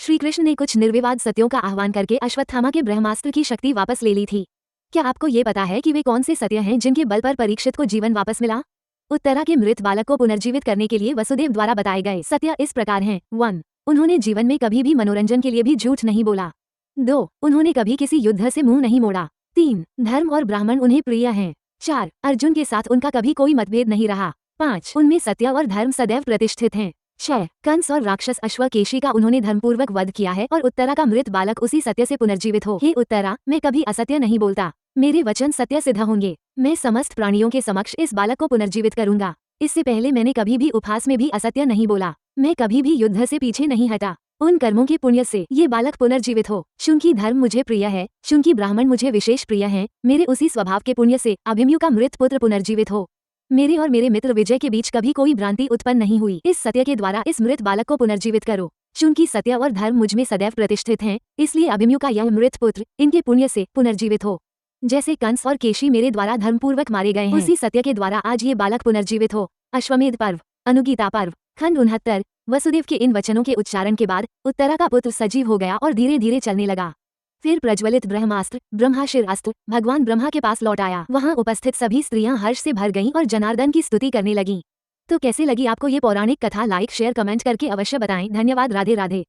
श्री कृष्ण ने कुछ निर्विवाद सत्यों का आह्वान करके अश्वत्थामा के ब्रह्मास्त्र की शक्ति वापस ले ली थी। क्या आपको ये पता है कि वे कौन से सत्य हैं जिनके बल पर परीक्षित को जीवन वापस मिला? उत्तरा के मृत बालक को पुनर्जीवित करने के लिए वसुदेव द्वारा बताए गए सत्य इस प्रकार हैं। 1. उन्होंने जीवन में कभी भी मनोरंजन के लिए भी झूठ नहीं बोला। 2. उन्होंने कभी किसी युद्ध से मुंह नहीं मोड़ा। 3. धर्म और ब्राह्मण उन्हें प्रिय हैं। 4. अर्जुन के साथ उनका कभी कोई मतभेद नहीं रहा। 5. उनमें सत्य और धर्म सदैव प्रतिष्ठित हैं। 6. कंस और राक्षस अश्वकेशी का उन्होंने धर्मपूर्वक वध किया है और उत्तरा का मृत बालक उसी सत्य से पुनर्जीवित हो। हे उत्तरा, मैं कभी असत्य नहीं बोलता। मेरे वचन सत्य सिद्ध होंगे। मैं समस्त प्राणियों के समक्ष इस बालक को पुनर्जीवित करूंगा। इससे पहले मैंने कभी भी उपहास में भी असत्य नहीं बोला। मैं कभी भी युद्ध से पीछे नहीं हटा। उन कर्मों के पुण्य से ये बालक पुनर्जीवित हो। चूंकि धर्म मुझे प्रिय है, चूंकि ब्राह्मण मुझे विशेष प्रिय हैं, मेरे उसी स्वभाव के पुण्य से अभिमन्यु का मृत पुत्र पुनर्जीवित हो। मेरे और मेरे मित्र विजय के बीच कभी कोई भ्रांति उत्पन्न नहीं हुई। इस सत्य के द्वारा इस मृत बालक को पुनर्जीवित करो। चूंकि सत्य और धर्म मुझमें सदैव प्रतिष्ठित हैं, इसलिए अभिमन्यु का यह मृत पुत्र इनके पुण्य से पुनर्जीवित हो। जैसे कंस और केशी मेरे द्वारा धर्मपूर्वक मारे गए हैं, उसी सत्य के द्वारा आज ये बालक पुनर्जीवित हो। अश्वमेध पर्व, अनुगीता पर्व, खंड 69। वसुदेव के इन वचनों के उच्चारण के बाद उत्तरा का पुत्र सजीव हो गया और धीरे धीरे चलने लगा। फिर प्रज्वलित ब्रह्मास्त्र ब्रह्माशिरास्त्र भगवान ब्रह्मा के पास लौट आया। वहां उपस्थित सभी स्त्रियां हर्ष से भर गईं और जनार्दन की स्तुति करने लगीं। तो कैसे लगी आपको ये पौराणिक कथा? लाइक शेयर कमेंट करके अवश्य बताएं। धन्यवाद। राधे राधे।